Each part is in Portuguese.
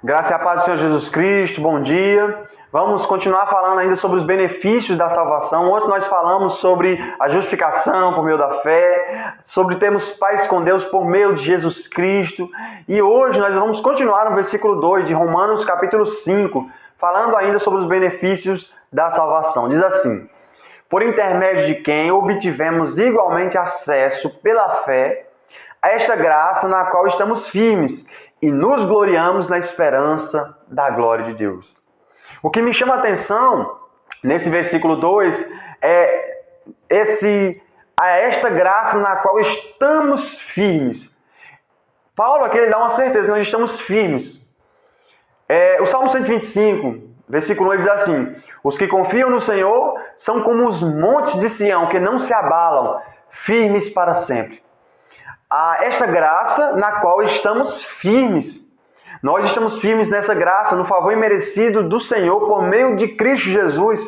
Graça e a paz do Senhor Jesus Cristo, bom dia. Vamos continuar falando ainda sobre os benefícios da salvação. Ontem nós falamos sobre a justificação por meio da fé, sobre termos paz com Deus por meio de Jesus Cristo. E hoje nós vamos continuar no versículo 2 de Romanos capítulo 5, falando ainda sobre os benefícios da salvação. Diz assim: por intermédio de quem obtivemos igualmente acesso pela fé a esta graça na qual estamos firmes e nos gloriamos na esperança da glória de Deus. O que me chama a atenção nesse versículo 2 é esta graça na qual estamos firmes. Paulo aqui ele dá uma certeza que nós estamos firmes. O Salmo 125, versículo 1 diz assim: os que confiam no Senhor são como os montes de Sião, que não se abalam, firmes para sempre. Esta graça na qual estamos firmes. Nós estamos firmes nessa graça, no favor imerecido do Senhor por meio de Cristo Jesus.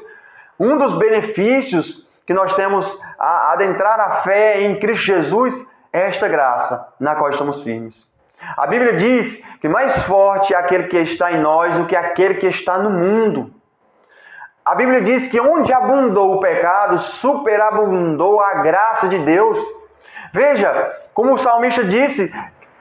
Um dos benefícios que nós temos a adentrar a fé em Cristo Jesus é esta graça na qual estamos firmes. A Bíblia diz que mais forte é aquele que está em nós do que aquele que está no mundo. A Bíblia diz que onde abundou o pecado, superabundou a graça de Deus. Veja, como o salmista disse,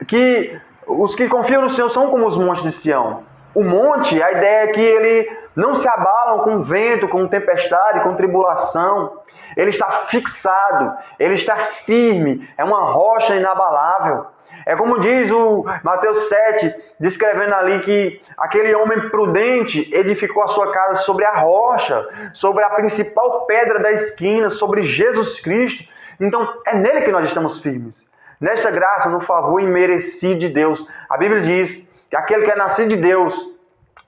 que os que confiam no Senhor são como os montes de Sião. O monte, a ideia é que ele não se abalam com vento, com tempestade, com tribulação. Ele está fixado, ele está firme, é uma rocha inabalável. É como diz o Mateus 7, descrevendo ali que aquele homem prudente edificou a sua casa sobre a rocha, sobre a principal pedra da esquina, sobre Jesus Cristo. Então, é nele que nós estamos firmes. Nesta graça, no favor imerecido de Deus. A Bíblia diz que aquele que é nascido de Deus,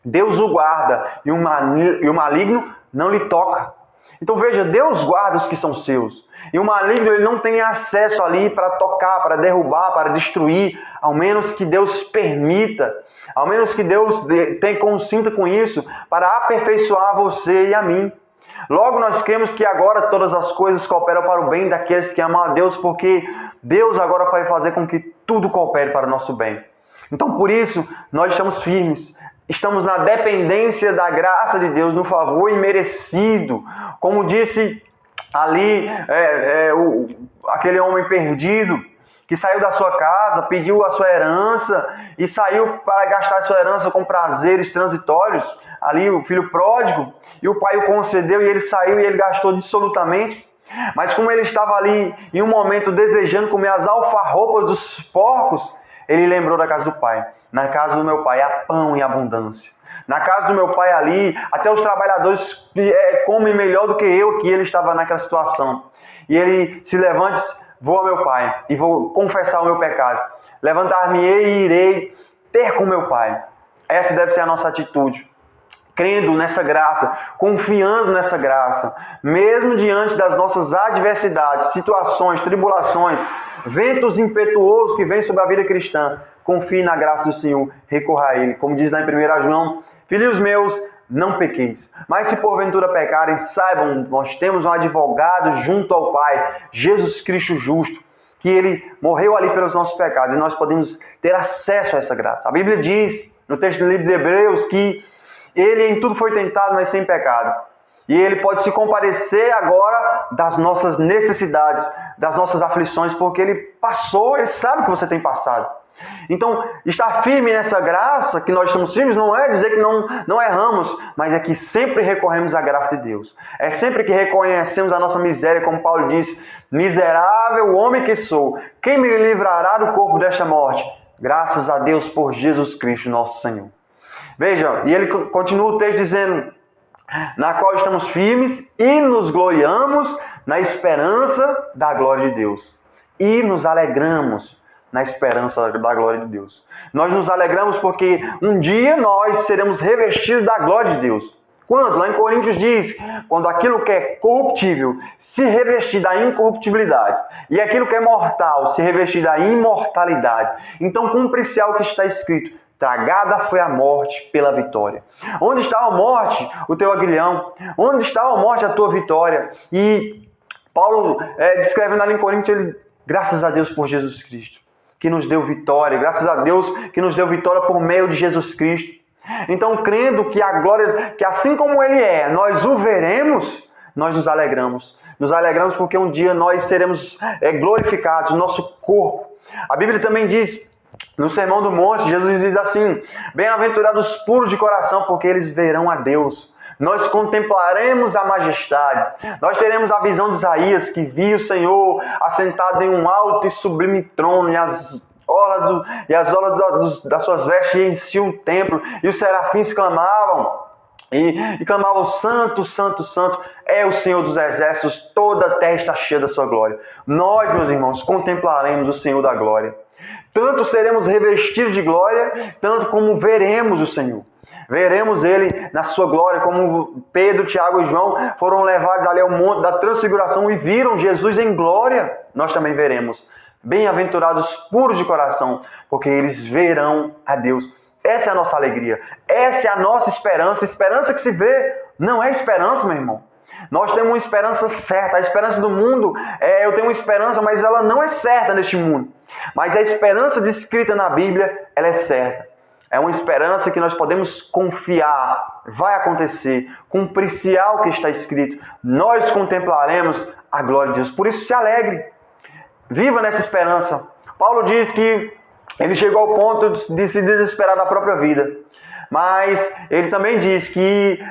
Deus o guarda e o maligno não lhe toca. Então veja, Deus guarda os que são seus. E o maligno ele não tem acesso ali para tocar, para derrubar, para destruir, ao menos que Deus permita, ao menos que Deus consinta com isso, para aperfeiçoar você e a mim. Logo nós cremos que agora todas as coisas cooperam para o bem daqueles que amam a Deus, porque Deus agora vai fazer com que tudo coopere para o nosso bem. Então por isso nós estamos firmes, estamos na dependência da graça de Deus, no favor imerecido. Como disse ali aquele homem perdido, que saiu da sua casa, pediu a sua herança e saiu para gastar a sua herança com prazeres transitórios. Ali o filho pródigo, e o pai o concedeu e ele saiu e ele gastou absolutamente. Mas como ele estava ali em um momento desejando comer as alfarrobas dos porcos, ele lembrou da casa do pai. Na casa do meu pai há pão em abundância. Na casa do meu pai ali, até os trabalhadores comem melhor do que eu, que ele estava naquela situação. E ele se levanta e diz: vou ao meu pai e vou confessar o meu pecado. Levantar-me-ei e irei ter com meu pai. Essa deve ser a nossa atitude. Crendo nessa graça, confiando nessa graça, mesmo diante das nossas adversidades, situações, tribulações, ventos impetuosos que vêm sobre a vida cristã, confie na graça do Senhor, recorra a Ele. Como diz lá em 1 João: filhos meus, não pequeis. Mas se porventura pecarem, saibam, nós temos um advogado junto ao Pai, Jesus Cristo justo, que Ele morreu ali pelos nossos pecados e nós podemos ter acesso a essa graça. A Bíblia diz, no texto do livro de Hebreus, que Ele em tudo foi tentado, mas sem pecado. E Ele pode se compadecer agora das nossas necessidades, das nossas aflições, porque Ele passou, Ele sabe que você tem passado. Então, estar firme nessa graça, que nós estamos firmes, não é dizer que não erramos, mas é que sempre recorremos à graça de Deus. É sempre que reconhecemos a nossa miséria, como Paulo disse: miserável homem que sou, quem me livrará do corpo desta morte? Graças a Deus por Jesus Cristo, nosso Senhor. Veja, e ele continua o texto dizendo: na qual estamos firmes e nos gloriamos na esperança da glória de Deus. E nos alegramos na esperança da glória de Deus. Nós nos alegramos porque um dia nós seremos revestidos da glória de Deus. Quando? Lá em Coríntios diz, quando aquilo que é corruptível se revestir da incorruptibilidade e aquilo que é mortal se revestir da imortalidade. Então cumpre-se o que está escrito: tragada foi a morte pela vitória. Onde está a morte, o teu aguilhão? Onde está a morte, a tua vitória? E Paulo, descrevendo ali em Coríntios, ele: graças a Deus por Jesus Cristo, que nos deu vitória. Graças a Deus que nos deu vitória por meio de Jesus Cristo. Então, crendo que a glória, que assim como Ele é, nós o veremos, nós nos alegramos. Nos alegramos porque um dia nós seremos glorificados, nosso corpo. A Bíblia também diz, no Sermão do Monte, Jesus diz assim: bem-aventurados os puros de coração, porque eles verão a Deus. Nós contemplaremos a majestade. Nós teremos a visão de Isaías, que viu o Senhor assentado em um alto e sublime trono, e as orlas das suas vestes enchiam o templo, e os serafins clamavam. E clamavam: santo, santo, santo é o Senhor dos exércitos, toda a terra está cheia da sua glória. Nós, meus irmãos, contemplaremos o Senhor da glória. Tanto seremos revestidos de glória, tanto como veremos o Senhor. Veremos Ele na sua glória, como Pedro, Tiago e João foram levados ali ao monte da transfiguração e viram Jesus em glória. Nós também veremos. Bem-aventurados puros de coração, porque eles verão a Deus. Essa é a nossa alegria. Essa é a nossa esperança. Esperança que se vê não é esperança, meu irmão. Nós temos uma esperança certa. A esperança do mundo, eu tenho uma esperança, mas ela não é certa neste mundo. Mas a esperança descrita na Bíblia, ela é certa. É uma esperança que nós podemos confiar. Vai acontecer. Cumprir-se-á o que está escrito. Nós contemplaremos a glória de Deus. Por isso, se alegre. Viva nessa esperança. Paulo diz que ele chegou ao ponto de se desesperar da própria vida. Mas ele também diz que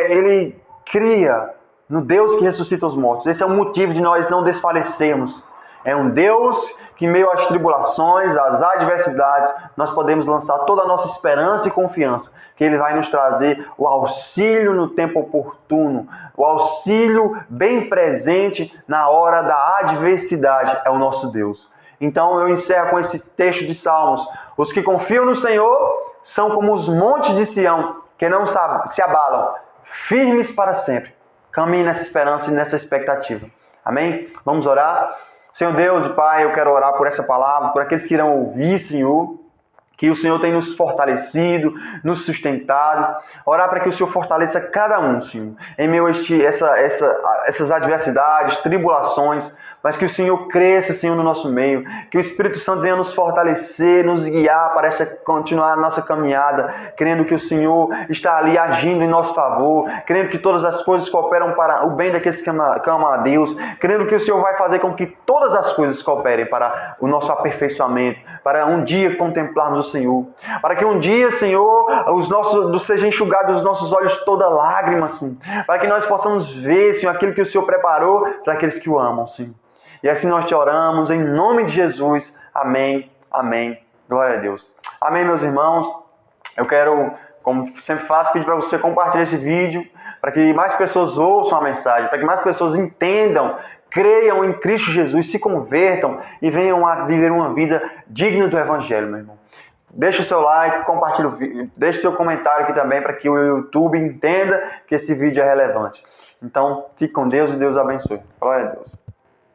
ele cria no Deus que ressuscita os mortos. Esse é o motivo de nós não desfalecermos. É um Deus que, em meio às tribulações, às adversidades, nós podemos lançar toda a nossa esperança e confiança. Que Ele vai nos trazer o auxílio no tempo oportuno. O auxílio bem presente na hora da adversidade. É o nosso Deus. Então eu encerro com esse texto de Salmos. Os que confiam no Senhor são como os montes de Sião, que não se abalam, firmes para sempre. Caminhe nessa esperança e nessa expectativa. Amém? Vamos orar? Senhor Deus e Pai, eu quero orar por essa palavra, por aqueles que irão ouvir, Senhor. Que o Senhor tenha nos fortalecido, nos sustentado. Orar para que o Senhor fortaleça cada um, Senhor, em meio a essas adversidades, tribulações, mas que o Senhor cresça, Senhor, no nosso meio. Que o Espírito Santo venha nos fortalecer, nos guiar para continuar a nossa caminhada, crendo que o Senhor está ali agindo em nosso favor, crendo que todas as coisas cooperam para o bem daqueles que amam a Deus, crendo que o Senhor vai fazer com que todas as coisas cooperem para o nosso aperfeiçoamento, para um dia contemplarmos o Senhor, para que um dia, Senhor, seja enxugado dos nossos olhos toda lágrima, Senhor, para que nós possamos ver, Senhor, aquilo que o Senhor preparou para aqueles que o amam, Senhor. E assim nós te oramos, em nome de Jesus. Amém, amém. Glória a Deus. Amém, meus irmãos. Eu quero, como sempre faço, pedir para você compartilhar esse vídeo, para que mais pessoas ouçam a mensagem, para que mais pessoas entendam, creiam em Cristo Jesus, se convertam e venham a viver uma vida digna do Evangelho, meu irmão. Deixa o seu like, compartilha o vídeo, deixa o seu comentário aqui também para que o YouTube entenda que esse vídeo é relevante. Então, fique com Deus e Deus abençoe. Glória a Deus.